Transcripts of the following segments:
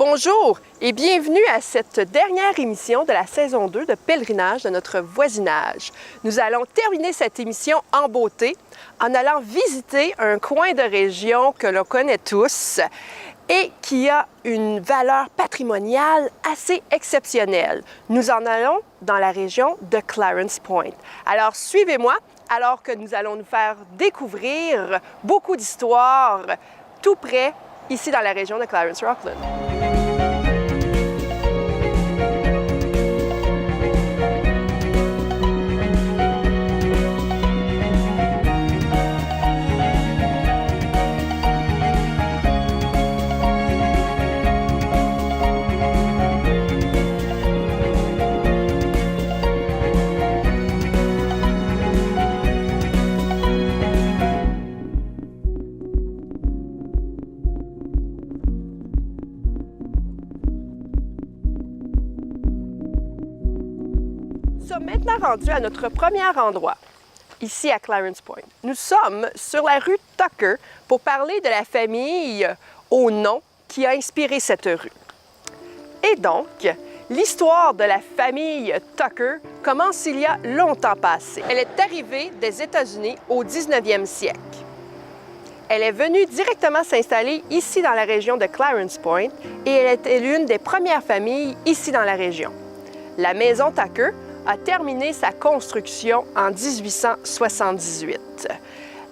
Bonjour et bienvenue à cette dernière émission de la saison 2 de Pèlerinage de notre voisinage. Nous allons terminer cette émission en beauté en allant visiter un coin de région que l'on connaît tous et qui a une valeur patrimoniale assez exceptionnelle. Nous en allons dans la région de Clarence Point. Alors suivez-moi alors que nous allons nous faire découvrir beaucoup d'histoires tout près ici dans la région de Clarence-Rockland. Nous sommes maintenant rendus à notre premier endroit, ici à Clarence Point. Nous sommes sur la rue Tucker pour parler de la famille au nom qui a inspiré cette rue. Et donc, l'histoire de la famille Tucker commence il y a longtemps passé. Elle est arrivée des États-Unis au 19e siècle. Elle est venue directement s'installer ici dans la région de Clarence Point et elle était l'une des premières familles ici dans la région. La maison Tucker a terminé sa construction en 1878.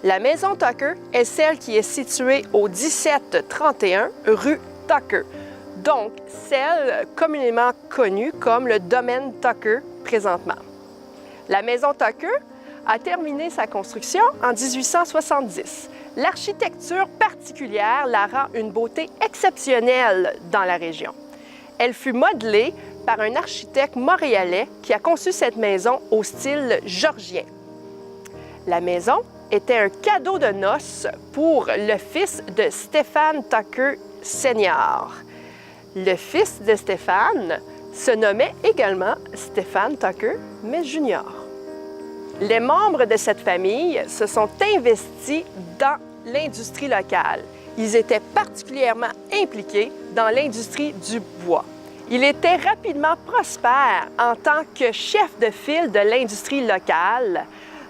La maison Tucker est celle qui est située au 1731 rue Tucker, donc celle communément connue comme le domaine Tucker présentement. La maison Tucker a terminé sa construction en 1870. L'architecture particulière la rend une beauté exceptionnelle dans la région. Elle fut modelée par un architecte montréalais qui a conçu cette maison au style georgien. La maison était un cadeau de noces pour le fils de Stéphane Tucker Senior. Le fils de Stéphane se nommait également Stéphane Tucker, mais Junior. Les membres de cette famille se sont investis dans l'industrie locale. Ils étaient particulièrement impliqués dans l'industrie du bois. Il était rapidement prospère en tant que chef de file de l'industrie locale,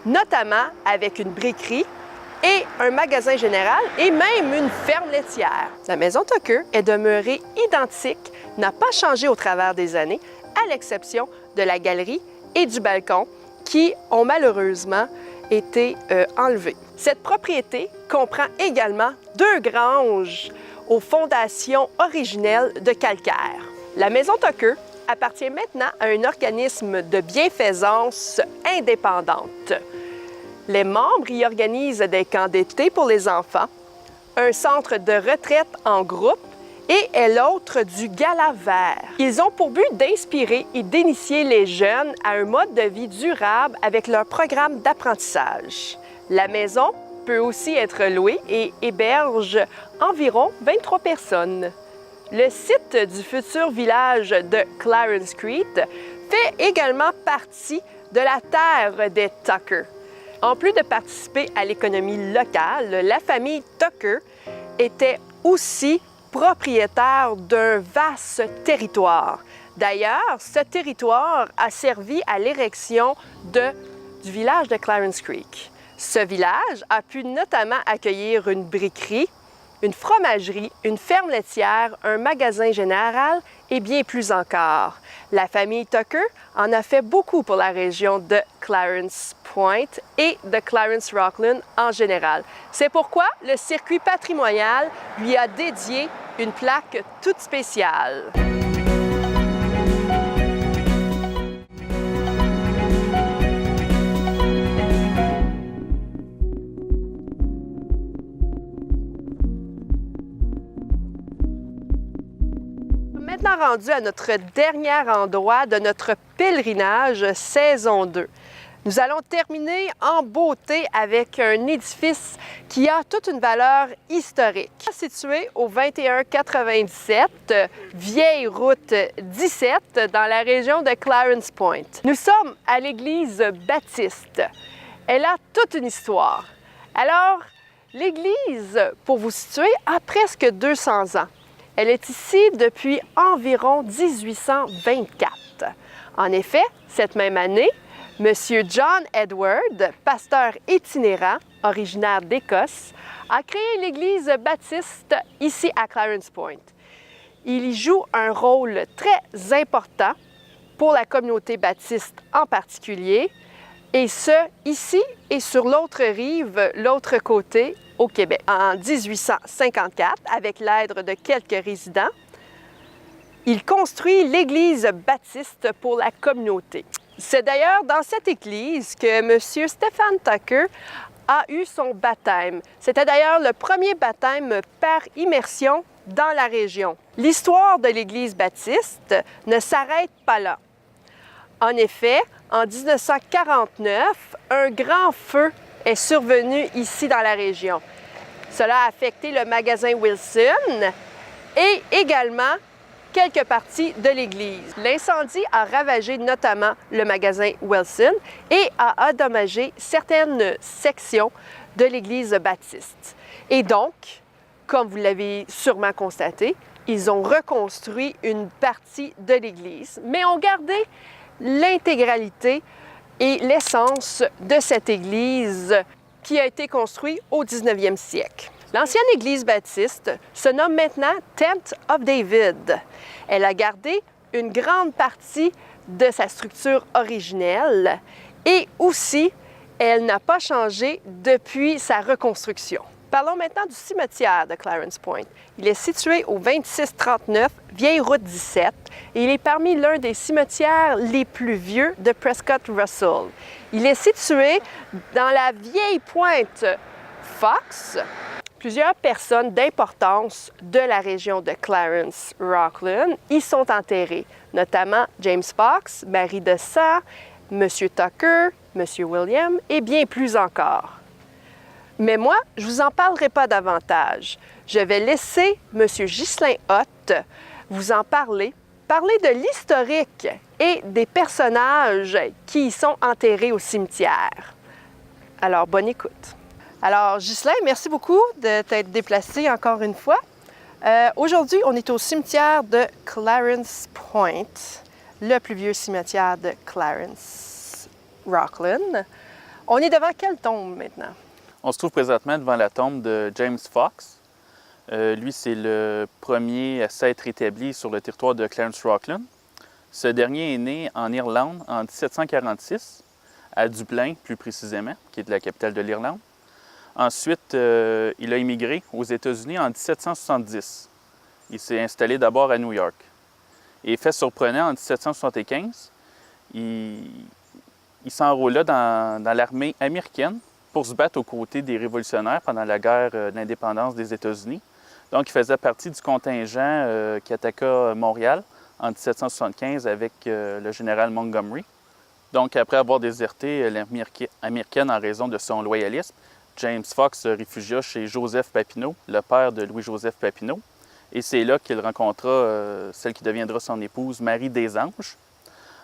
notamment avec une briquerie et un magasin général et même une ferme laitière. La maison Tucker est demeurée identique, n'a pas changé au travers des années, à l'exception de la galerie et du balcon qui ont malheureusement été enlevés. Cette propriété comprend également 2 granges aux fondations originelles de calcaire. La maison Tucker appartient maintenant à un organisme de bienfaisance indépendante. Les membres y organisent des camps d'été pour les enfants, un centre de retraite en groupe et est l'autre du gala vert. Ils ont pour but d'inspirer et d'initier les jeunes à un mode de vie durable avec leur programme d'apprentissage. La maison peut aussi être louée et héberge environ 23 personnes. Le site du futur village de Clarence Creek fait également partie de la terre des Tucker. En plus de participer à l'économie locale, la famille Tucker était aussi propriétaire d'un vaste territoire. D'ailleurs, ce territoire a servi à l'érection du village de Clarence Creek. Ce village a pu notamment accueillir une briquerie, une fromagerie, une ferme laitière, un magasin général et bien plus encore. La famille Tucker en a fait beaucoup pour la région de Clarence Point et de Clarence-Rockland en général. C'est pourquoi le circuit patrimonial lui a dédié une plaque toute spéciale. Maintenant rendu à notre dernier endroit de notre pèlerinage saison 2. Nous allons terminer en beauté avec un édifice qui a toute une valeur historique. Situé au 2197, vieille route 17, dans la région de Clarence Point. Nous sommes à l'église baptiste. Elle a toute une histoire. Alors, l'église, pour vous situer, a presque 200 ans. Elle est ici depuis environ 1824. En effet, cette même année, M. John Edward, pasteur itinérant, originaire d'Écosse, a créé l'Église baptiste ici à Clarence Point. Il y joue un rôle très important pour la communauté baptiste en particulier, et ce, ici et sur l'autre rive, l'autre côté, au Québec. En 1854, avec l'aide de quelques résidents, il construit l'Église baptiste pour la communauté. C'est d'ailleurs dans cette église que M. Stephen Tucker a eu son baptême. C'était d'ailleurs le premier baptême par immersion dans la région. L'histoire de l'Église baptiste ne s'arrête pas là. En effet, en 1949, un grand feu est survenu ici dans la région. Cela a affecté le magasin Wilson et également quelques parties de l'église. L'incendie a ravagé notamment le magasin Wilson et a endommagé certaines sections de l'église baptiste. Et donc, comme vous l'avez sûrement constaté, ils ont reconstruit une partie de l'église, mais ont gardé l'intégralité et l'essence de cette église qui a été construite au 19e siècle. L'ancienne église baptiste se nomme maintenant Tent of David. Elle a gardé une grande partie de sa structure originelle et aussi, elle n'a pas changé depuis sa reconstruction. Parlons maintenant du cimetière de Clarence Point. Il est situé au 2639 Vieille Route 17 et il est parmi l'un des cimetières les plus vieux de Prescott Russell. Il est situé dans la vieille pointe Fox. Plusieurs personnes d'importance de la région de Clarence-Rockland y sont enterrées, notamment James Fox, Marie de Sa, M. Tucker, M. William et bien plus encore. Mais moi, je ne vous en parlerai pas davantage. Je vais laisser M. Ghislain Hott vous en parler de l'historique et des personnages qui y sont enterrés au cimetière. Alors, bonne écoute. Alors, Ghislain, merci beaucoup de t'être déplacé encore une fois. Aujourd'hui, on est au cimetière de Clarence Point, le plus vieux cimetière de Clarence-Rockland. On est devant quelle tombe maintenant? On se trouve présentement devant la tombe de James Fox. Lui, c'est le premier à s'être établi sur le territoire de Clarence-Rockland. Ce dernier est né en Irlande en 1746, à Dublin plus précisément, qui est la capitale de l'Irlande. Ensuite, il a immigré aux États-Unis en 1770. Il s'est installé d'abord à New York. Et fait surprenant, en 1775, il s'enrôla dans l'armée américaine pour se battre aux côtés des révolutionnaires pendant la guerre d'indépendance des États-Unis. Donc, il faisait partie du contingent qui attaqua Montréal en 1775 avec le général Montgomery. Donc, après avoir déserté l'armée américaine en raison de son loyalisme, James Fox se réfugia chez Joseph Papineau, le père de Louis-Joseph Papineau. Et c'est là qu'il rencontra celle qui deviendra son épouse, Marie des Anges.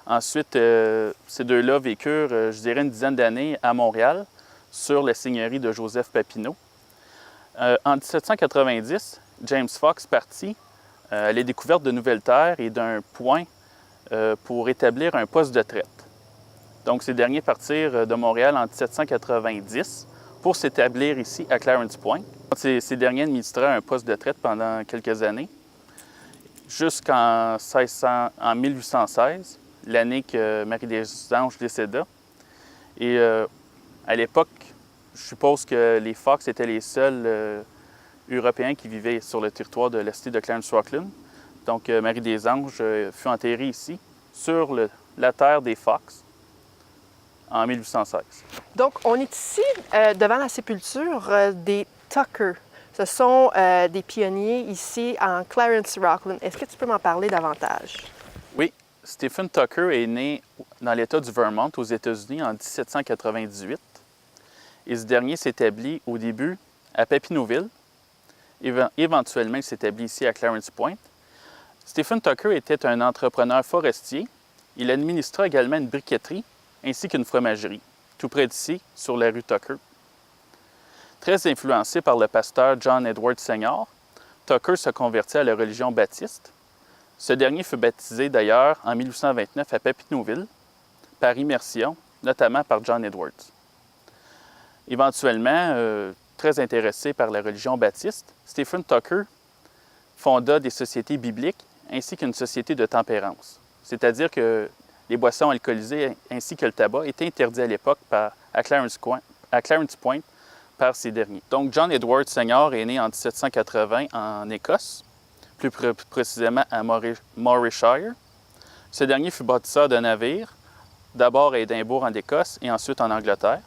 Ensuite, ces deux-là vécurent, je dirais, une dizaine d'années à Montréal, sur la seigneurie de Joseph Papineau. En 1790, James Fox partit à la découverte de nouvelles terres et d'un point pour établir un poste de traite. Donc, ces derniers partirent de Montréal en 1790 pour s'établir ici à Clarence Point. Ces derniers administraient un poste de traite pendant quelques années, jusqu'en 1816, l'année que Marie des Anges décéda. Et à l'époque, je suppose que les Fox étaient les seuls Européens qui vivaient sur le territoire de la cité de Clarence-Rockland. Donc, Marie des Anges fut enterrée ici, sur la terre des Fox, en 1816. Donc, on est ici devant la sépulture des Tucker. Ce sont des pionniers ici en Clarence-Rockland. Est-ce que tu peux m'en parler davantage? Oui. Stephen Tucker est né dans l'État du Vermont, aux États-Unis, en 1798. Et ce dernier s'établit au début à Papineauville. Éventuellement, il s'établit ici à Clarence Point. Stephen Tucker était un entrepreneur forestier. Il administra également une briqueterie ainsi qu'une fromagerie, tout près d'ici, sur la rue Tucker. Très influencé par le pasteur John Edward Senior, Tucker se convertit à la religion baptiste. Ce dernier fut baptisé d'ailleurs en 1829 à Papineauville, par immersion, notamment par John Edwards. Éventuellement, très intéressé par la religion baptiste, Stephen Tucker fonda des sociétés bibliques ainsi qu'une société de tempérance. C'est-à-dire que les boissons alcoolisées ainsi que le tabac étaient interdits à l'époque à Clarence Point par ces derniers. Donc, John Edwards Sr. est né en 1780 en Écosse, plus précisément à Morayshire. Ce dernier fut bâtisseur de navires, d'abord à Édimbourg en Écosse et ensuite en Angleterre.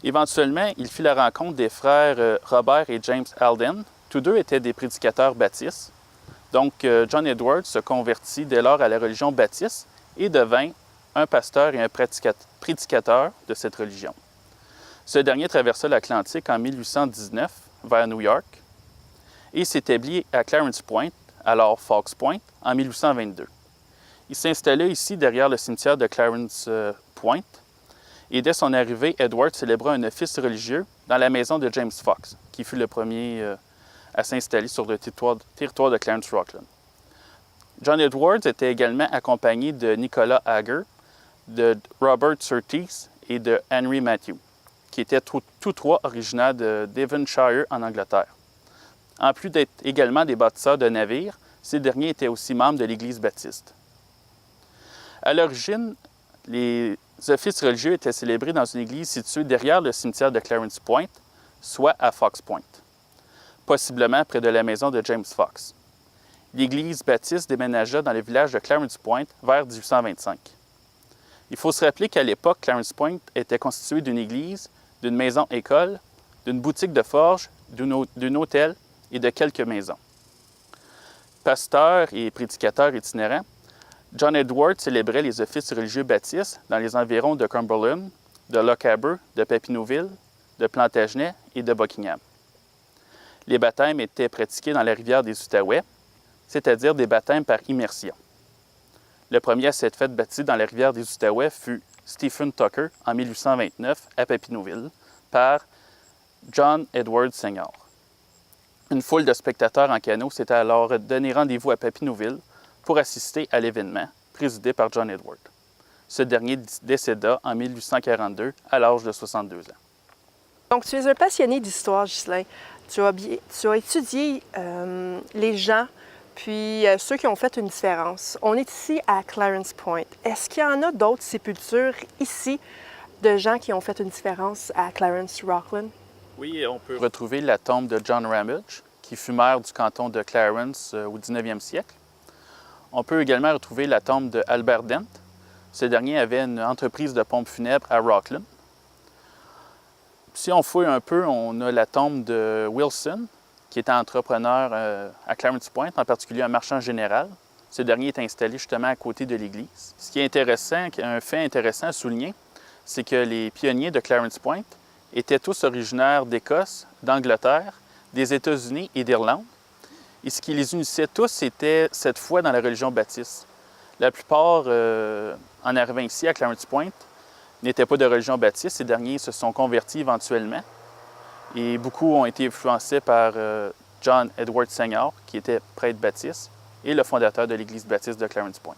Éventuellement, il fit la rencontre des frères Robert et James Alden. Tous deux étaient des prédicateurs baptistes. Donc, John Edwards se convertit dès lors à la religion baptiste et devint un pasteur et un prédicateur de cette religion. Ce dernier traversa l'Atlantique en 1819 vers New York et s'établit à Clarence Point, alors Fox Point, en 1822. Il s'installa ici derrière le cimetière de Clarence Point et dès son arrivée, Edwards célébra un office religieux dans la maison de James Fox, qui fut le premier à s'installer sur le territoire de Clarence Rockland. John Edwards était également accompagné de Nicolas Hager, de Robert Surtees et de Henry Matthew, qui étaient tous trois originaires de Devonshire en Angleterre. En plus d'être également des bâtisseurs de navires, ces derniers étaient aussi membres de l'Église baptiste. À l'origine, les offices religieux étaient célébrés dans une église située derrière le cimetière de Clarence Point, soit à Fox Point, possiblement près de la maison de James Fox. L'Église baptiste déménagea dans le village de Clarence Point vers 1825. Il faut se rappeler qu'à l'époque, Clarence Point était constitué d'une église, d'une maison-école, d'une boutique de forge, d'un hôtel et de quelques maisons. Pasteur et prédicateur itinérant, John Edwards célébrait les offices religieux baptistes dans les environs de Cumberland, de Lochaber, de Papineauville, de Plantagenet et de Buckingham. Les baptêmes étaient pratiqués dans la rivière des Outaouais, c'est-à-dire des baptêmes par immersion. Le premier à s'être fait baptiser dans la rivière des Outaouais fut Stephen Tucker en 1829 à Papineauville par John Edwards Sr. Une foule de spectateurs en canot s'était alors donné rendez-vous à Papineauville pour assister à l'événement, présidé par John Edwards. Ce dernier décéda en 1842 à l'âge de 62 ans. Donc, tu es un passionné d'histoire, Ghislain. Tu as étudié les gens, puis ceux qui ont fait une différence. On est ici à Clarence Point. Est-ce qu'il y en a d'autres sépultures ici de gens qui ont fait une différence à Clarence Rockland? Oui, on peut retrouver la tombe de John Ramage, qui fut maire du canton de Clarence au 19e siècle. On peut également retrouver la tombe de Albert Dent. Ce dernier avait une entreprise de pompes funèbres à Rockland. Si on fouille un peu, on a la tombe de Wilson, qui était entrepreneur à Clarence Point, en particulier un marchand général. Ce dernier est installé justement à côté de l'église. Ce qui est intéressant, un fait intéressant à souligner, c'est que les pionniers de Clarence Point étaient tous originaires d'Écosse, d'Angleterre, des États-Unis et d'Irlande. Et ce qui les unissait tous, c'était cette foi dans la religion baptiste. La plupart, en arrivant ici à Clarence Point, n'étaient pas de religion baptiste. Ces derniers se sont convertis éventuellement. Et beaucoup ont été influencés par John Edwards Sr., qui était prêtre baptiste et le fondateur de l'Église baptiste de Clarence Point.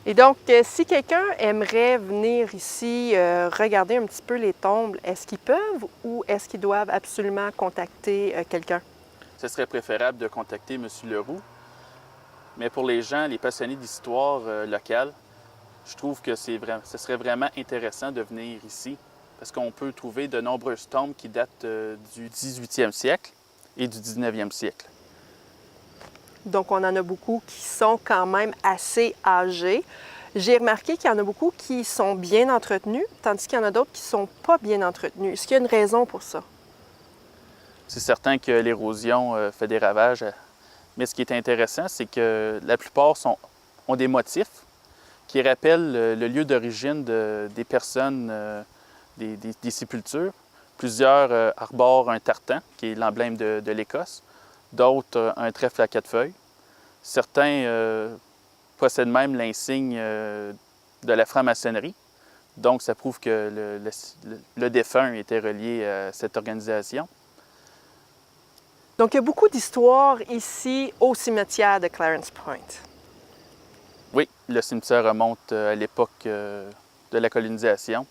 Et donc, si quelqu'un aimerait venir ici regarder un petit peu les tombes, est-ce qu'ils peuvent ou est-ce qu'ils doivent absolument contacter quelqu'un? Ce serait préférable de contacter M. Leroux. Mais pour les gens, les passionnés d'histoire locale, je trouve que ce serait vraiment intéressant de venir ici parce qu'on peut trouver de nombreuses tombes qui datent du 18e siècle et du 19e siècle. Donc, on en a beaucoup qui sont quand même assez âgés. J'ai remarqué qu'il y en a beaucoup qui sont bien entretenus, tandis qu'il y en a d'autres qui ne sont pas bien entretenus. Est-ce qu'il y a une raison pour ça? C'est certain que l'érosion fait des ravages, mais ce qui est intéressant, c'est que la plupart ont des motifs qui rappellent le lieu d'origine des personnes, des sépultures. Plusieurs arborent un tartan, qui est l'emblème de l'Écosse, d'autres un trèfle à 4 feuilles. Certains possèdent même l'insigne de la franc-maçonnerie, donc ça prouve que le défunt était relié à cette organisation. Donc, il y a beaucoup d'histoires ici au cimetière de Clarence Point. Oui, le cimetière remonte à l'époque de la colonisation,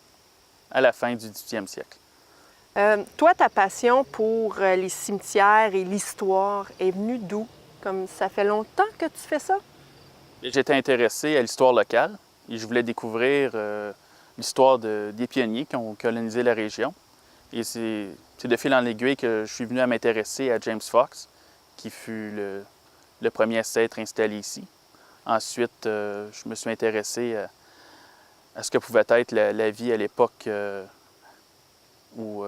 à la fin du 18e siècle. Toi, ta passion pour les cimetières et l'histoire est venue d'où? Comme ça fait longtemps que tu fais ça? J'étais intéressé à l'histoire locale et je voulais découvrir l'histoire des pionniers qui ont colonisé la région. Et c'est de fil en aiguille que je suis venu à m'intéresser à James Fox, qui fut le premier à s'être installé ici. Ensuite, je me suis intéressé à ce que pouvait être la vie à l'époque au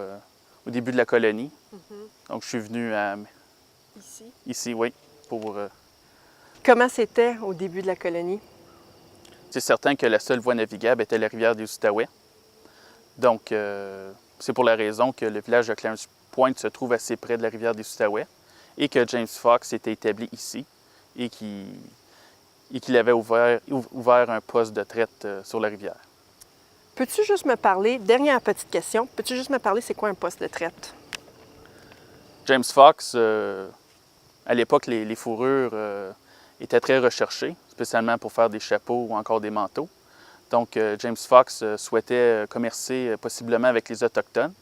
début de la colonie. Donc, je suis venu ici, oui, pour... Comment c'était au début de la colonie? C'est certain que la seule voie navigable était la rivière des Outaouais. Donc, c'est pour la raison que le village de Clarence Point se trouve assez près de la rivière des Outaouais et que James Fox était établi ici et qu'il avait ouvert un poste de traite sur la rivière. Peux-tu juste me parler, dernière petite question, peux-tu juste me parler c'est quoi un poste de traite? James Fox, à l'époque, les fourrures étaient très recherchées, spécialement pour faire des chapeaux ou encore des manteaux. Donc, James Fox souhaitait commercer possiblement avec les Autochtones.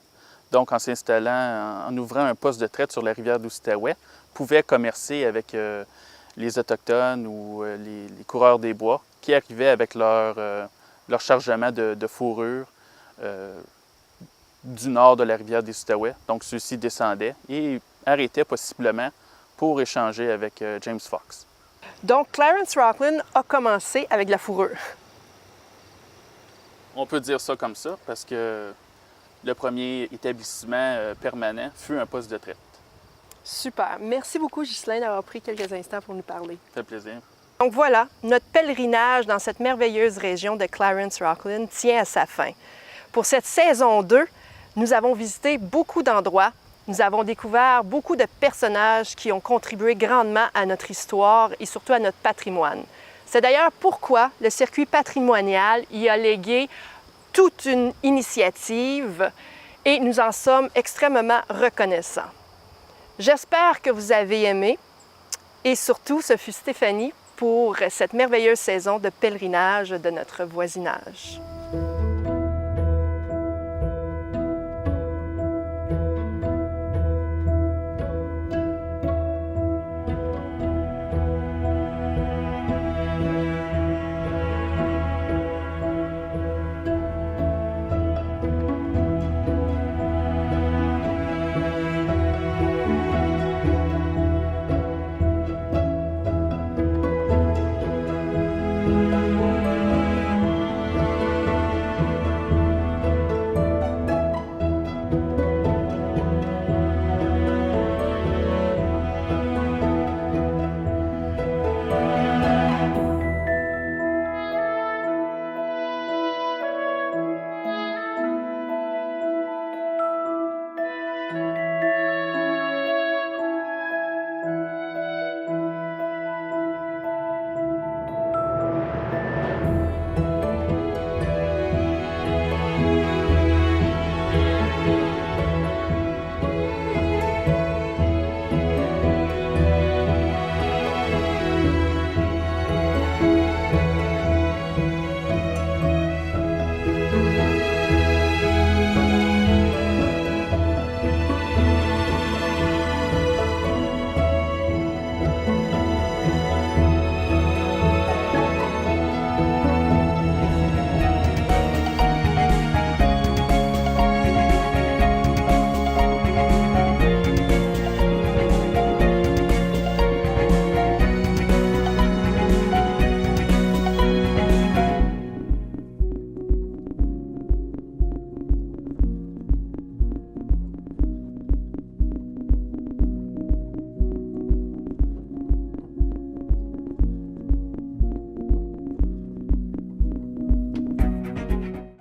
Donc, en s'installant, en ouvrant un poste de traite sur la rivière d'Outaouais, pouvait commercer avec les Autochtones ou les coureurs des bois qui arrivaient avec leur chargement de fourrure du nord de la rivière des Outaouais. Donc, ceux-ci descendaient et arrêtaient possiblement pour échanger avec James Fox. Donc, Clarence Rocklin a commencé avec la fourrure. On peut dire ça comme ça parce que le premier établissement permanent fut un poste de traite. Super. Merci beaucoup, Ghislain, d'avoir pris quelques instants pour nous parler. Ça fait plaisir. Donc voilà, notre pèlerinage dans cette merveilleuse région de Clarence Rocklin tient à sa fin. Pour cette saison 2, nous avons visité beaucoup d'endroits. Nous avons découvert beaucoup de personnages qui ont contribué grandement à notre histoire et surtout à notre patrimoine. C'est d'ailleurs pourquoi le circuit patrimonial y a légué toute une initiative et nous en sommes extrêmement reconnaissants. J'espère que vous avez aimé et surtout, ce fut Stéphanie pour cette merveilleuse saison de pèlerinage de notre voisinage.